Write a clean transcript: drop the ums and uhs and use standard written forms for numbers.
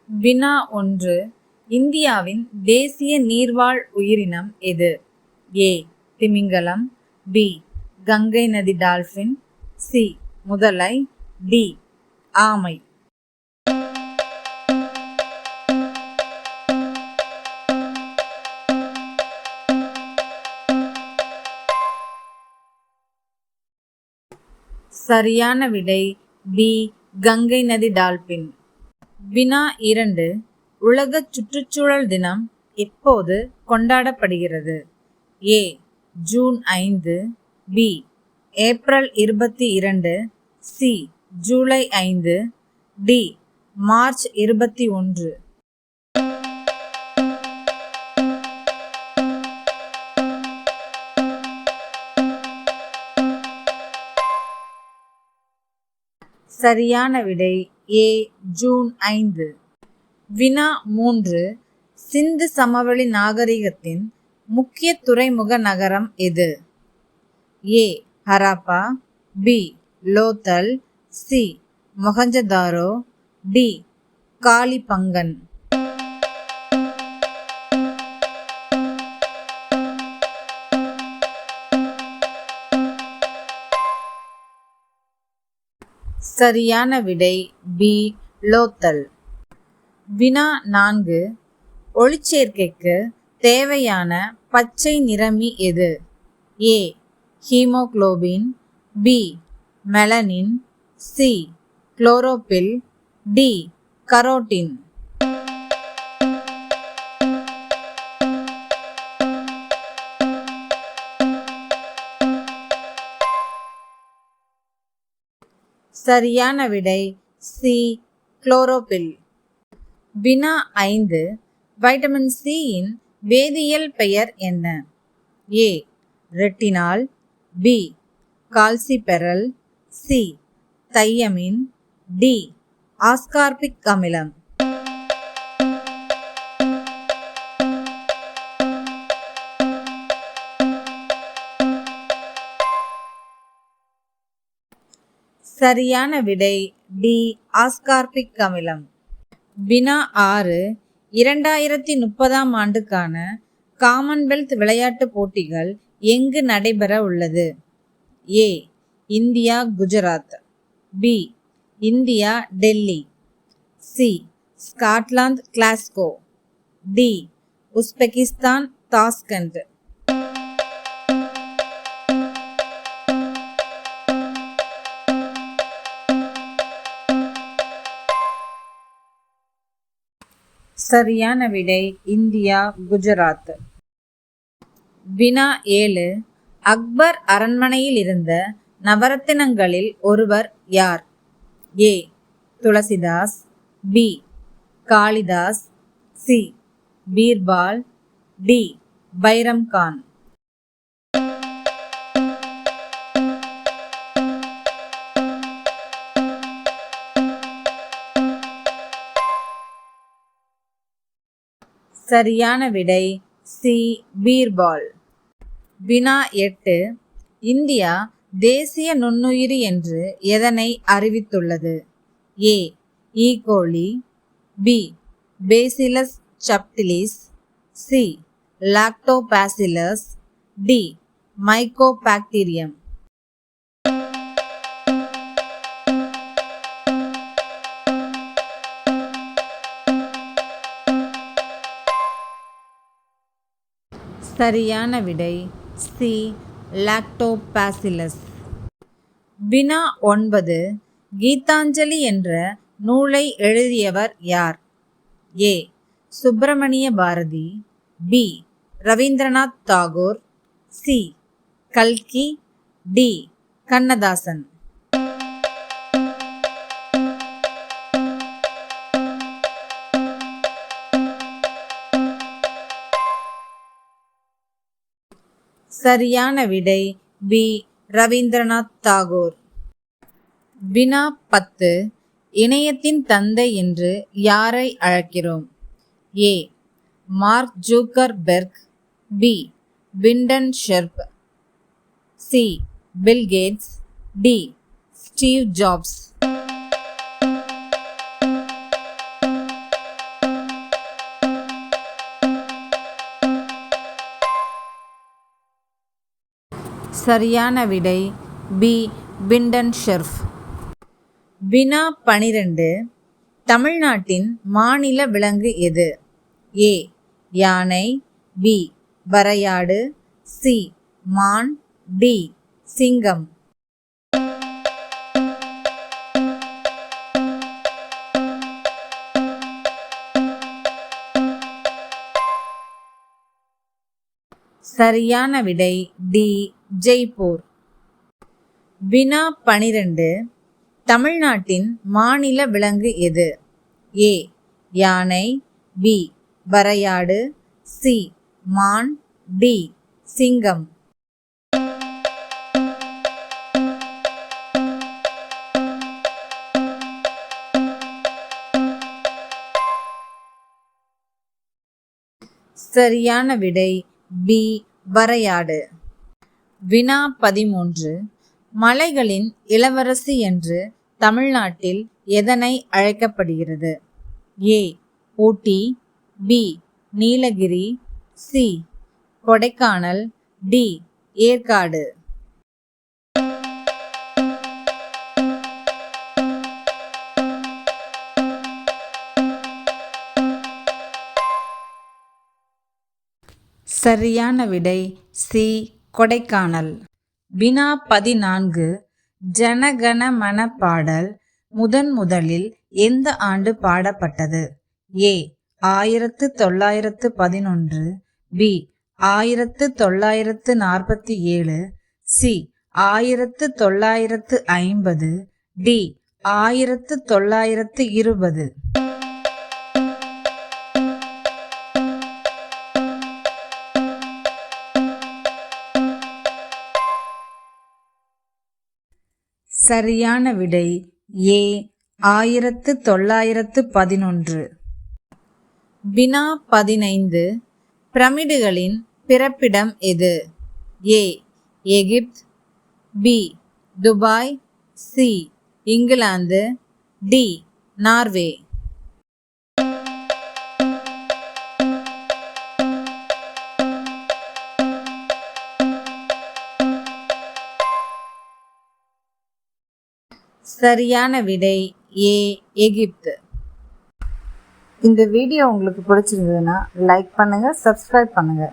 வினா 1. இந்தியாவின் தேசிய நீர்வாழ் உயிரினம் எது? ஏ. திமிங்கலம். பி. கங்கை நதி டால்பின். சி. முதலை. டி. ஆமை. சரியான விடை பி. கங்கை நதி டால்பின். வினா 2. உலக சுற்றுச்சூழல் தினம் எப்போது கொண்டாடப்படுகிறது? A. June 5. B. April 22. C. July 5. D. March 21. சரியான விடை ஏ. ஜூன் 5. வினா 3. சிந்து சமவெளி நாகரிகத்தின் முக்கிய துறைமுக நகரம் எது? A. Harappa. B. Lothal. C. Mohenjodaro. D. Kalibangan. சரியான விடை பி. லோத்தல். வினா 4. ஒளிச்சேர்க்கைக்கு தேவையான பச்சை நிறமி எது? A. Haemoglobin. B. Melanin. C. Chlorophyll. D. Carotene. சரியான விடை சி. குளோரோபில். வினா 5. வைட்டமின் சியின் வேதியியல் பெயர் என்ன? A. Retinol. B. Calciferol. C. Thiamine. D. Ascorbic அமிலம். சரியான விடை டி. ஆஸ்கார்பிக் அமிலம். வினா 6. 2030ஆம் ஆண்டுக்கான காமன்வெல்த் விளையாட்டுப் போட்டிகள் எங்கு நடைபெற உள்ளது? A. India Gujarat. B. India Delhi. C. Scotland Glasgow. D. Uzbekistan Tashkent. சரியான விடை இந்தியா குஜராத். வினா 7. அக்பர் அரண்மனையில் இருந்த நவரத்தினங்களில் ஒருவர் யார்? A. Tulsidas. B. Kalidas. C. Birbal. D. Bairam Khan. சரியான விடை சி. பீர்பால். வினா 8. இந்தியா தேசிய நுண்ணுயிரி என்று எதனை அறிவித்துள்ளது? A. E coli. B. Bacillus subtilis. C. Lactobacillus. D. Mycobacterium. சரியான விடை சி. லாக்டோபாசிலஸ். வினா 9. கீதாஞ்சலி என்ற நூலை எழுதியவர் யார்? ஏ. சுப்பிரமணிய பாரதி. பி. ரவீந்திரநாத் தாகூர். சி. கல்கி. டி. கண்ணதாசன். சரியான விடை பி. ரவீந்திரநாத் தாகூர். வினா 10. இணையத்தின் தந்தை என்று யாரை அழைக்கிறோம்? A. Mark Zuckerberg. B. Vinton Cerf. C. Bill Gates. D. Steve Jobs. சரியான விடை பி. பிண்டன் ஷெர்ஃப். வினா 12. தமிழ்நாட்டின் மாநில விலங்கு எது? ஏ. யானை, பி. வரையாடு, சி. மான், டி. சிங்கம். சரியான விடை டி. ஜெய்ப்பூர். வினா 12. தமிழ்நாட்டின் மாநில விலங்கு எது? ஏ. யானை, பி. வரையாடு, சி. மான், டி. சிங்கம். சரியான விடை பி. வரையாடு. வினா 13. மலைகளின் இளவரசி என்று தமிழ்நாட்டில் எதனை அழைக்கப்படுகிறது? A. Ooty, B. Nilgiri, C. Kodaikanal, D. Yercaud. சரியான விடை சி. கொடைக்கானல். வினா 14. ஜனகணமன பாடல் முதலில் எந்த ஆண்டு பாடப்பட்டது? ஏ. 1911, பி. 1947, சி. 1950, டி. 1920. சரியான விடை ஏ. 1911. வினா 15. பிரமிடுகளின் பிறப்பிடம் எது? A. Egypt, B. Dubai, C. England, D. Norway. சரியான விடை ஏ. எகிப்து. இந்த வீடியோ உங்களுக்கு பிடிச்சிருந்ததுன்னா லைக் பண்ணுங்க, சப்ஸ்கிரைப் பண்ணுங்க.